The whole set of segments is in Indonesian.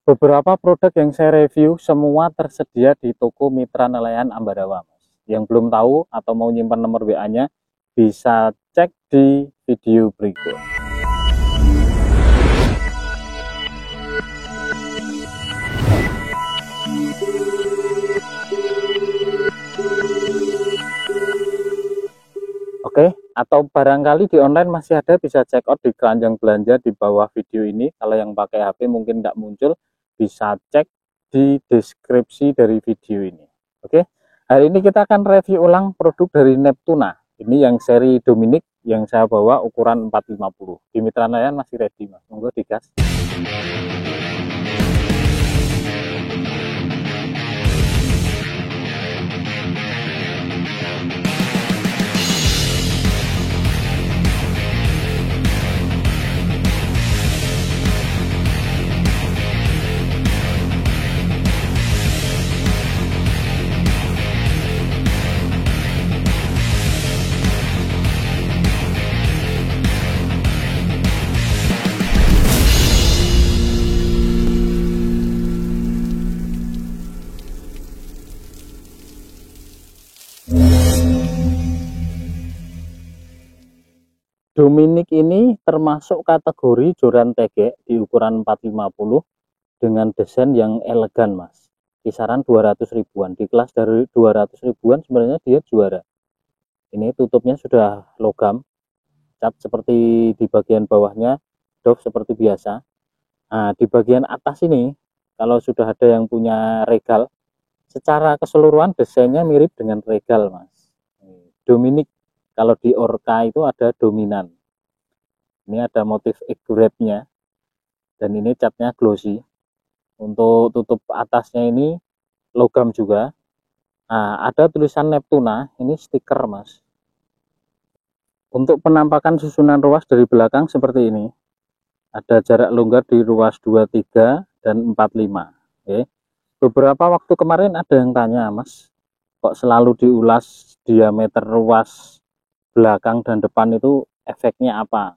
Beberapa produk yang saya review semua tersedia di toko Mitra Nelayan Ambarawa, Mas. Yang belum tahu atau mau nyimpan nomor WA-nya bisa cek di video berikut. Oke, atau barangkali di online masih ada, bisa check out di keranjang belanja di bawah video ini. Kalau yang pakai HP mungkin tidak muncul, bisa cek di deskripsi dari video ini. Oke, hari ini kita akan review ulang produk dari Neptuna. Ini yang seri Dominic yang saya bawa ukuran 450. Di Mitra Nelayan masih ready, Mas. Monggo digas. Dominic ini termasuk kategori joran tegek di ukuran 450 dengan desain yang elegan, Mas. Kisaran 200 ribuan. Di kelas dari 200 ribuan sebenarnya dia juara. Ini tutupnya sudah logam, cat seperti di bagian bawahnya, doff seperti biasa. Nah, di bagian atas ini, kalau sudah ada yang punya Regal, secara keseluruhan desainnya mirip dengan Regal, Mas. Dominic, kalau di Orca itu ada dominan. Ini ada motif egg-wrap-nya, dan ini catnya glossy. Untuk tutup atasnya ini logam juga. Nah, ada tulisan Neptuna, ini stiker, Mas. Untuk penampakan susunan ruas dari belakang seperti ini. Ada jarak longgar di ruas 23 dan 45. Oke. Beberapa waktu kemarin ada yang tanya, Mas, kok selalu diulas diameter ruas belakang dan depan itu efeknya apa?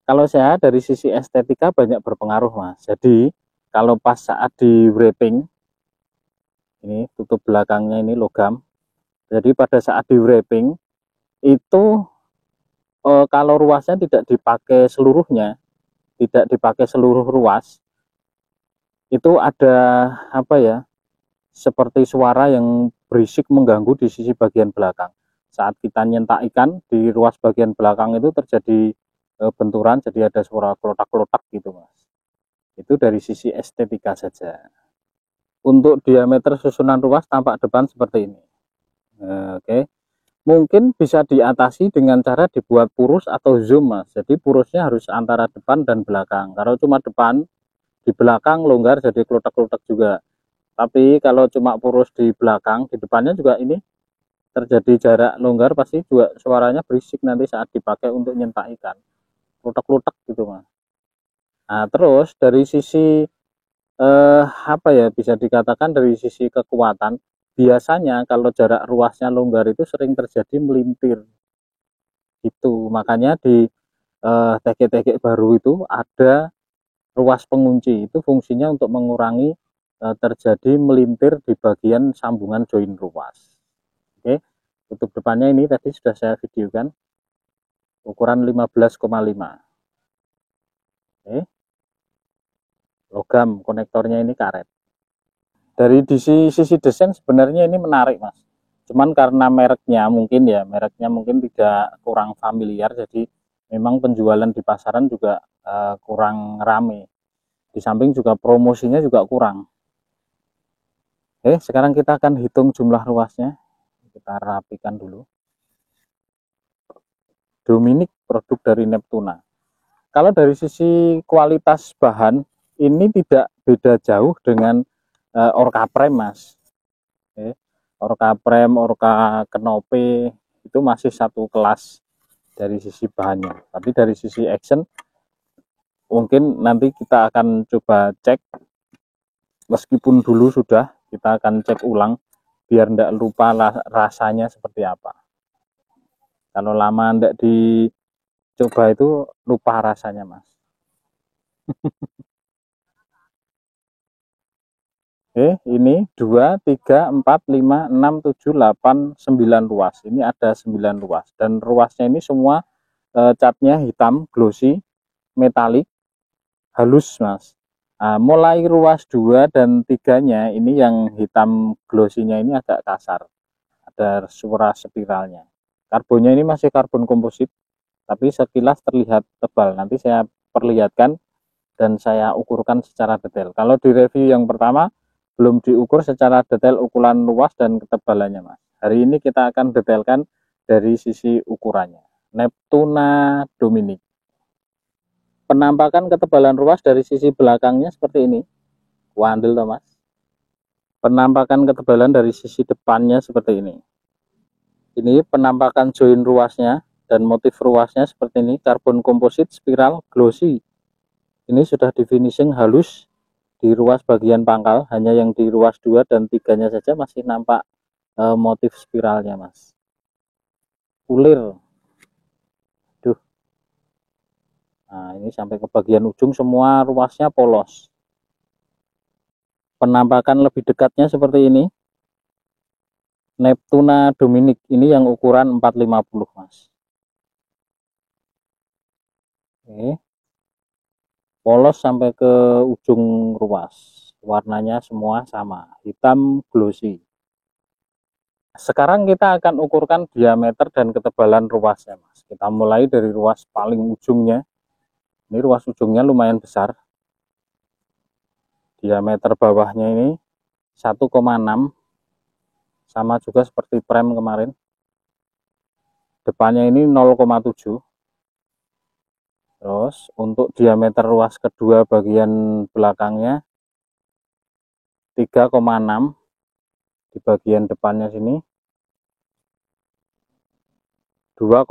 Kalau saya dari sisi estetika banyak berpengaruh, Mas. Jadi kalau pas saat di wrapping, ini tutup belakangnya ini logam. Jadi pada saat di wrapping itu kalau ruasnya tidak dipakai seluruhnya, tidak dipakai seluruh ruas, itu ada apa ya, seperti suara yang berisik mengganggu di sisi bagian belakang. Saat kita nyentak ikan di ruas bagian belakang itu terjadi benturan, jadi ada suara kelotak-kelotak gitu, Mas. Itu dari sisi estetika saja. Untuk diameter susunan ruas tampak depan seperti ini. Oke. Mungkin bisa diatasi dengan cara dibuat purus atau zoom, Mas. Jadi purusnya harus antara depan dan belakang. Kalau cuma depan, di belakang longgar jadi kelotak-kelotak juga. Tapi kalau cuma purus di belakang, di depannya juga ini terjadi jarak longgar, pasti juga suaranya berisik nanti saat dipakai untuk nyentak ikan. Kelotak-kelotak gitu, Mas. Nah, terus dari sisi apa ya, bisa dikatakan dari sisi kekuatan, biasanya kalau jarak ruasnya longgar itu sering terjadi melintir itu. Makanya di tegek-tegek baru itu ada ruas pengunci, itu fungsinya untuk mengurangi terjadi melintir di bagian sambungan join ruas. Oke, tutup depannya ini tadi sudah saya videokan, ukuran 15,5. Oke, logam, konektornya ini karet. Dari sisi desain sebenarnya ini menarik, Mas. Cuman karena mereknya mungkin tidak kurang familiar, jadi memang penjualan di pasaran juga kurang rame. Di samping juga promosinya juga kurang. Oke, sekarang kita akan hitung jumlah ruasnya. Kita rapikan dulu. Dominic, produk dari Neptuna. Kalau dari sisi kualitas bahan, ini tidak beda jauh dengan Orca Prime, Mas. Oke. Orca Prime, Orca Kenope itu masih satu kelas dari sisi bahannya. Tapi dari sisi action, mungkin nanti kita akan coba cek. Meskipun dulu sudah, kita akan cek ulang biar tidak lupa rasanya seperti apa. Kalau lama tidak dicoba itu lupa rasanya, Mas. Ini 2, 3, 4, 5, 6, 7, 8, 9 ruas. Ini ada 9 ruas. Dan ruasnya ini semua catnya hitam, glossy, metalik, halus mas. Nah, mulai ruas 2 dan 3-nya ini yang hitam glossy-nya ini agak kasar. Ada suara spiralnya. Karbonnya ini masih karbon komposit, tapi sekilas terlihat tebal. Nanti saya perlihatkan dan saya ukurkan secara detail. Kalau di review yang pertama belum diukur secara detail ukuran luas dan ketebalannya mas. Hari ini kita akan detailkan dari sisi ukurannya. Neptuna Dominic. Penampakan ketebalan ruas dari sisi belakangnya seperti ini. Wandel toh mas. Penampakan ketebalan dari sisi depannya seperti ini. Ini penampakan join ruasnya dan motif ruasnya seperti ini. Karbon komposit spiral glossy. Ini sudah di finishing halus di ruas bagian pangkal, hanya yang di ruas 2 dan 3-nya saja masih nampak motif spiralnya mas. Ulir. Duh. Nah, ini sampai ke bagian ujung semua ruasnya polos. Penampakan lebih dekatnya seperti ini. Neptuna Dominic ini yang ukuran 450 mas. Oke. Polos sampai ke ujung ruas. Warnanya semua sama, hitam glossy. Sekarang kita akan ukurkan diameter dan ketebalan ruasnya mas. Kita mulai dari ruas paling ujungnya. Ini ruas ujungnya lumayan besar. Diameter bawahnya ini 1,6, sama juga seperti prem kemarin. Depannya ini 0,7. Terus untuk diameter ruas kedua bagian belakangnya 3,6. Di bagian depannya sini 2,0.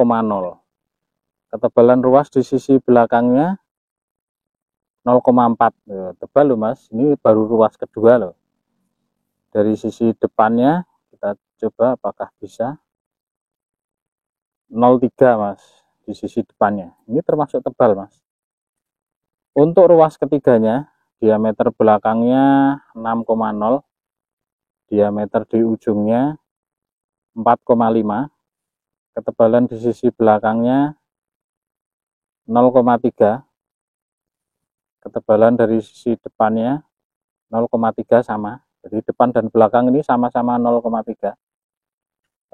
Ketebalan ruas di sisi belakangnya 0,4. Tebal loh mas, ini baru ruas kedua loh. Dari sisi depannya kita coba apakah bisa 0,3 mas di sisi depannya. Ini termasuk tebal mas. Untuk ruas ketiganya diameter belakangnya 6,0, diameter di ujungnya 4,5, ketebalan di sisi belakangnya 0,3, ketebalan dari sisi depannya 0,3 sama. Jadi depan dan belakang ini sama-sama 0,3.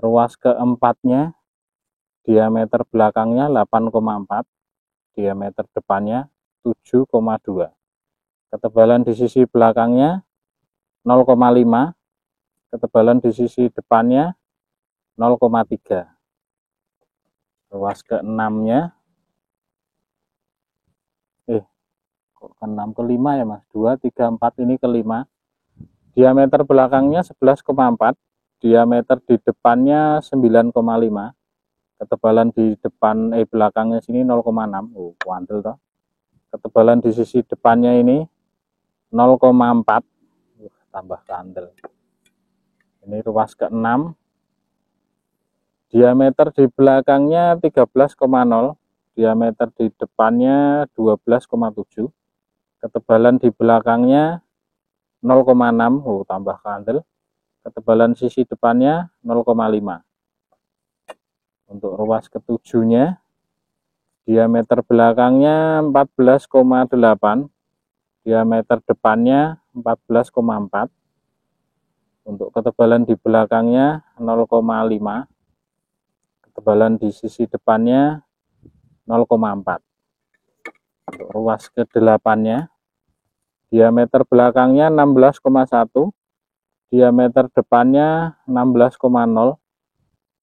Ruas keempatnya diameter belakangnya 8,4, diameter depannya 7,2. Ketebalan di sisi belakangnya 0,5, ketebalan di sisi depannya 0,3. Ruas keenamnya ke-6 ke-5 ya mas, 2, 3, 4 ini ke-5. Diameter belakangnya 11,4, diameter di depannya 9,5, ketebalan di depan belakangnya sini 0,6. Kuantel toh. Ketebalan di sisi depannya ini 0,4. Tambah kandel. Ini ruas ke-6. Diameter di belakangnya 13,0, diameter di depannya 12,7. Ketebalan di belakangnya 0,6. Tambah kandel. Ketebalan sisi depannya 0,5. Untuk ruas ketujuhnya diameter belakangnya 14,8, diameter depannya 14,4. Untuk ketebalan di belakangnya 0,5, ketebalan di sisi depannya 0,4. Untuk ruas ke-8-nya diameter belakangnya 16,1, diameter depannya 16,0.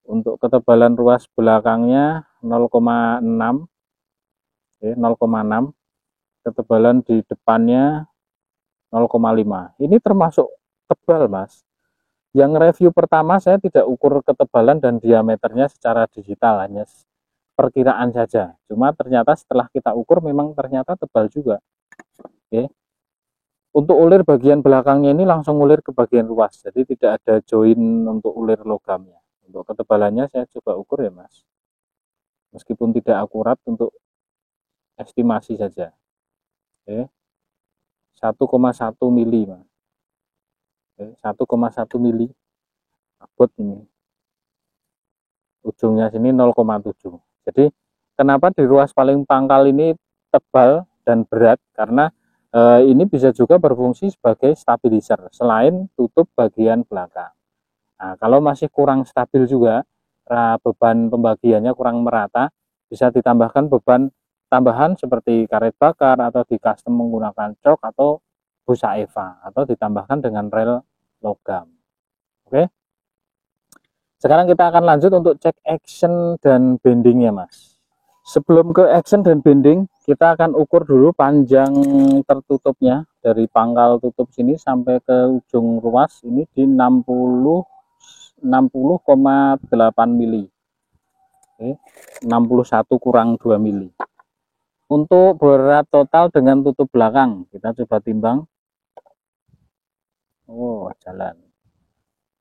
Untuk ketebalan ruas belakangnya 0,6, 0,6. Ketebalan di depannya 0,5. Ini termasuk tebal mas. Yang review pertama saya tidak ukur ketebalan dan diameternya secara digital, hanya perkiraan saja. Cuma ternyata setelah kita ukur memang ternyata tebal juga. Oke. Untuk ulir bagian belakangnya ini langsung ulir ke bagian ruas, jadi tidak ada join untuk ulir logamnya. Untuk ketebalannya saya coba ukur ya mas, meskipun tidak akurat, untuk estimasi saja. Oke. 1,1 mili mas. 1,1 mili abot ini, ujungnya sini 0,7. Jadi kenapa di ruas paling pangkal ini tebal dan berat, karena ini bisa juga berfungsi sebagai stabilizer selain tutup bagian belakang. Nah, kalau masih kurang stabil juga, beban pembagiannya kurang merata, bisa ditambahkan beban tambahan seperti karet bakar atau di custom menggunakan cok atau busa eva, atau ditambahkan dengan rel logam. Oke, sekarang kita akan lanjut untuk cek action dan bendingnya mas. Sebelum ke action dan bending, kita akan ukur dulu panjang tertutupnya dari pangkal tutup sini sampai ke ujung ruas ini di 60,8 mili. Oke, 61 kurang 2 mili. Untuk berat total dengan tutup belakang, kita coba timbang. Oh, jalan.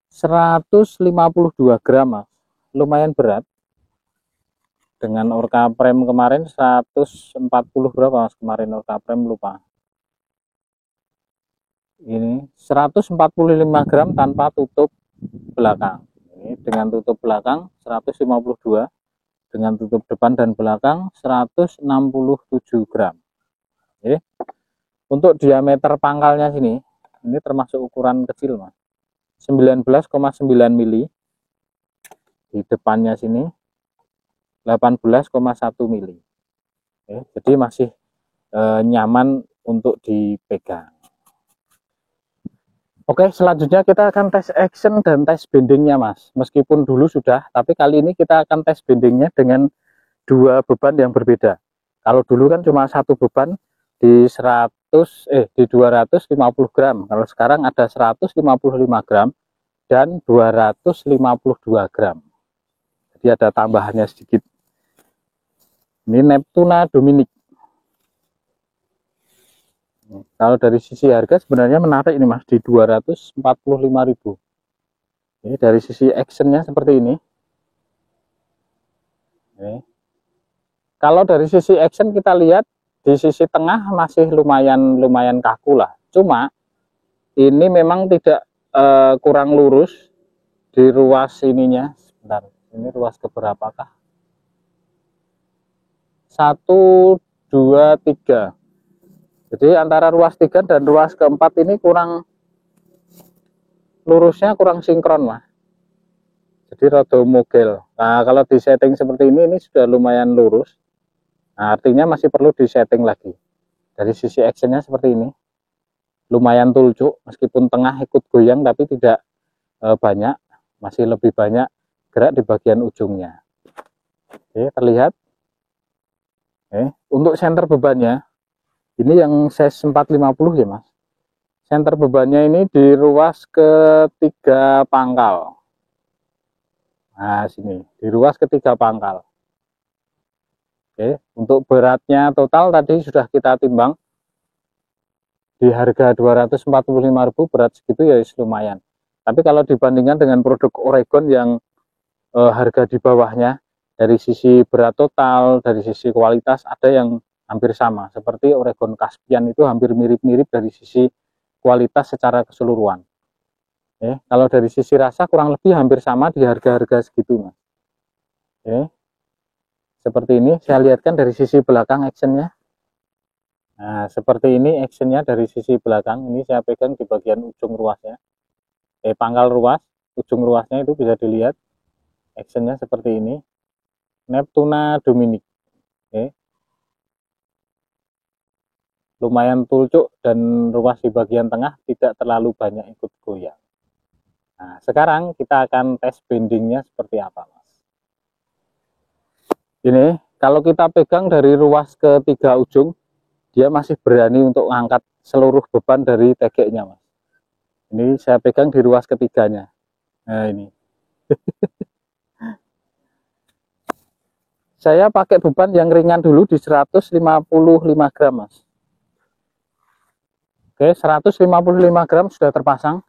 152 gram, mas. Lumayan berat. Dengan orca prem kemarin 140 berapa, mas? Kemarin orca prem lupa. Ini 145 gram tanpa tutup belakang. Ini dengan tutup belakang 152. Dengan tutup depan dan belakang 167 gram. Oke. Untuk diameter pangkalnya sini, ini termasuk ukuran kecil mas, 19,9 mili. Di depannya sini 18,1 mili. Oke, jadi masih nyaman untuk dipegang. Oke, selanjutnya kita akan tes action dan tes bendingnya mas. Meskipun dulu sudah, tapi kali ini kita akan tes bendingnya dengan dua beban yang berbeda. Kalau dulu kan cuma satu beban di 250 gram. Kalau sekarang ada 155 gram dan 252 gram. Jadi ada tambahannya sedikit. Ini Neptuna Dominic. Kalau dari sisi harga sebenarnya menarik ini mas, di 245.000. Ini dari sisi actionnya seperti ini. Oke. Kalau dari sisi action kita lihat di sisi tengah masih lumayan kaku lah. Cuma ini memang tidak kurang lurus di ruas ininya. Sebentar, ini ruas keberapakah? 1, 2, 3. Jadi antara ruas 3 dan ruas keempat ini lurusnya kurang sinkron lah. Jadi rada mogel. Nah, kalau di setting seperti ini sudah lumayan lurus. Nah, artinya masih perlu di setting lagi. Dari sisi actionnya seperti ini. Lumayan tulcuk, meskipun tengah ikut goyang tapi tidak banyak. Masih lebih banyak gerak di bagian ujungnya. Oke, terlihat. Oke, untuk center bebannya, ini yang size 450 ya mas. Center bebannya ini di ruas ketiga pangkal. Nah sini, di ruas ketiga pangkal. Oke, untuk beratnya total tadi sudah kita timbang. Di harga 245.000 berat segitu ya lumayan. Tapi kalau dibandingkan dengan produk Oregon yang harga di bawahnya, dari sisi berat total, dari sisi kualitas ada yang hampir sama, seperti Oregon Caspian itu hampir mirip-mirip dari sisi kualitas secara keseluruhan. Kalau dari sisi rasa kurang lebih hampir sama di harga-harga segitu mas. Seperti ini saya lihatkan dari sisi belakang actionnya. Nah seperti ini actionnya dari sisi belakang. Ini saya pegang di bagian ujung ruasnya, pangkal ruas, ujung ruasnya itu bisa dilihat actionnya seperti ini. Neptuna Dominic. Lumayan tulcuk dan ruas di bagian tengah tidak terlalu banyak ikut goyang. Nah, sekarang kita akan tes bendingnya seperti apa, mas. Ini kalau kita pegang dari ruas ketiga ujung, dia masih berani untuk mengangkat seluruh beban dari tegeknya, mas. Ini saya pegang di ruas ketiganya. Nah ini. Saya pakai beban yang ringan dulu di 155 gram, mas. Oke, 155 gram sudah terpasang.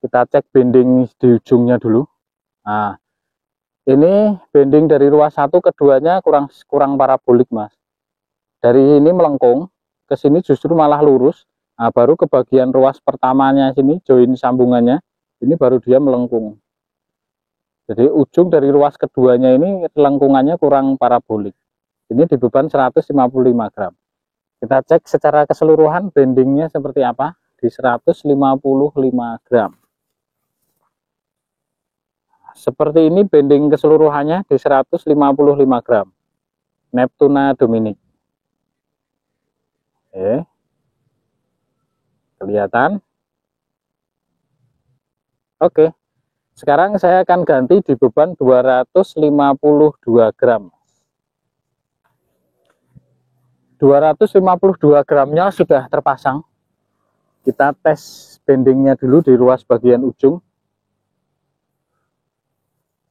Kita cek bending di ujungnya dulu. Nah, ini bending dari ruas 1 keduanya kurang parabolik, mas. Dari ini melengkung, ke sini justru malah lurus. Nah, baru ke bagian ruas pertamanya sini, join sambungannya, ini baru dia melengkung. Jadi ujung dari ruas keduanya ini lengkungannya kurang parabolik. Ini di beban 155 gram. Kita cek secara keseluruhan bendingnya seperti apa di 155 gram. Seperti ini bending keseluruhannya di 155 gram. Neptuna Dominic. Oke. Kelihatan? Oke. Sekarang saya akan ganti di beban 252 gram. 252 gramnya sudah terpasang. Kita tes bendingnya dulu di ruas bagian ujung.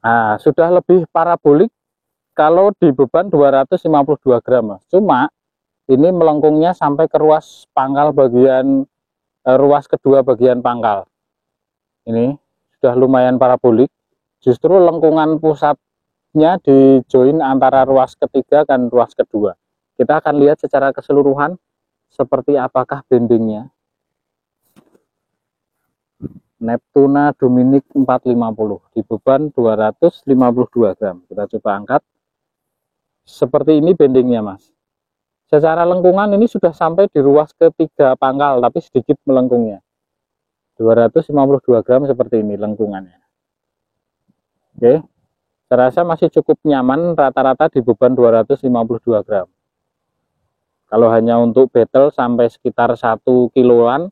Nah, sudah lebih parabolik kalau di beban 252 gram. Cuma ini melengkungnya sampai ke ruas pangkal bagian ruas kedua bagian pangkal. Ini sudah lumayan parabolik. Justru lengkungan pusatnya di join antara ruas ketiga dan ruas kedua. Kita akan lihat secara keseluruhan seperti apakah bendingnya. Neptuna Dominic 450 di beban 252 gram. Kita coba angkat. Seperti ini bendingnya, Mas. Secara lengkungan ini sudah sampai di ruas ketiga pangkal, tapi sedikit melengkungnya. 252 gram seperti ini lengkungannya. Oke, saya rasa masih cukup nyaman, rata-rata di beban 252 gram. Kalau hanya untuk battle sampai sekitar 1 kiloan,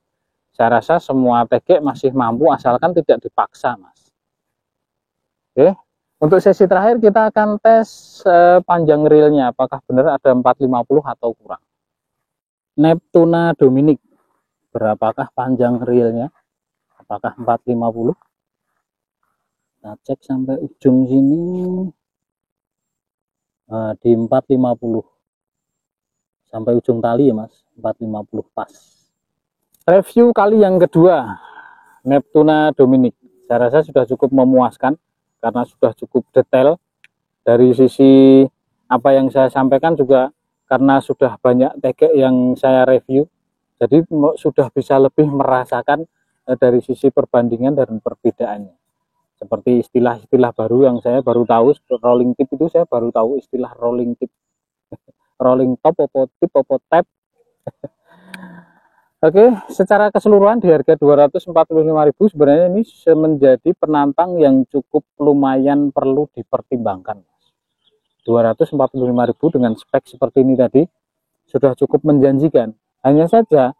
saya rasa semua TG masih mampu asalkan tidak dipaksa, Mas. Oke, untuk sesi terakhir kita akan tes panjang reelnya, apakah benar ada 450 atau kurang. Neptuna Dominic, berapakah panjang reelnya? Apakah 450? Kita cek sampai ujung sini. Di 450 sampai ujung tali ya, Mas. 450 pas. Review kali yang kedua Neptuna Dominic, saya rasa sudah cukup memuaskan karena sudah cukup detail. Dari sisi apa yang saya sampaikan juga karena sudah banyak TG yang saya review, jadi sudah bisa lebih merasakan dari sisi perbandingan dan perbedaannya. Seperti istilah-istilah baru yang saya baru tahu, rolling tip itu saya baru tahu istilah rolling tip. Rolling top, opo tip, opo tap. Oke, secara keseluruhan di harga 245.000 sebenarnya ini menjadi penantang yang cukup lumayan perlu dipertimbangkan. 245.000 dengan spek seperti ini tadi sudah cukup menjanjikan. Hanya saja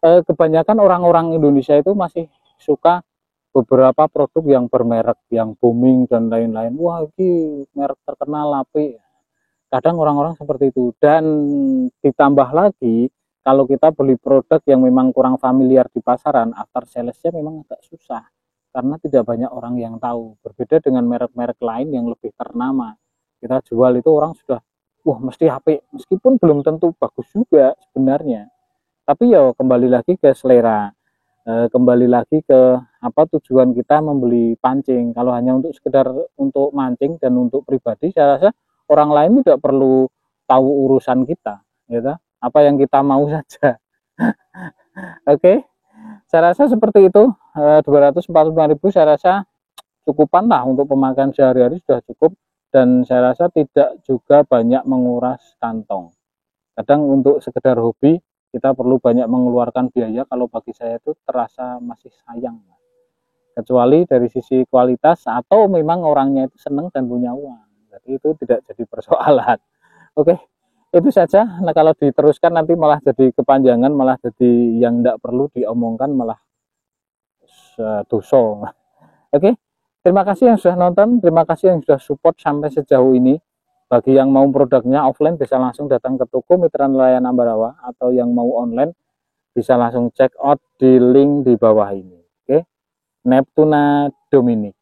kebanyakan orang-orang Indonesia itu masih suka beberapa produk yang bermerek, yang booming dan lain-lain. Wah, ini merek terkenal api. Kadang orang-orang seperti itu. Dan ditambah lagi, kalau kita beli produk yang memang kurang familiar di pasaran, after sales-nya memang agak susah. Karena tidak banyak orang yang tahu. Berbeda dengan merek-merek lain yang lebih ternama. Kita jual itu orang sudah, wah mesti HP. Meskipun belum tentu bagus juga sebenarnya. Tapi ya kembali lagi ke selera. Kembali lagi ke apa tujuan kita membeli pancing. Kalau hanya untuk sekedar untuk mancing dan untuk pribadi, saya rasa orang lain tidak perlu tahu urusan kita, gitu. Apa yang kita mau saja. Oke, saya rasa seperti itu. 245.000 saya rasa cukupan lah untuk pemakaian sehari-hari, sudah cukup, dan saya rasa tidak juga banyak menguras kantong. Kadang untuk sekedar hobi kita perlu banyak mengeluarkan biaya, kalau bagi saya itu terasa masih sayang. Kecuali dari sisi kualitas atau memang orangnya itu senang dan punya uang. Jadi itu tidak jadi persoalan. Oke, itu saja. Nah, kalau diteruskan nanti malah jadi kepanjangan, malah jadi yang tidak perlu diomongkan, malah dosa. Oke, terima kasih yang sudah nonton, terima kasih yang sudah support sampai sejauh ini. Bagi yang mau produknya offline bisa langsung datang ke toko Mitra Nelayan Ambarawa, atau yang mau online bisa langsung check out di link di bawah ini. Oke, Neptuna Dominic.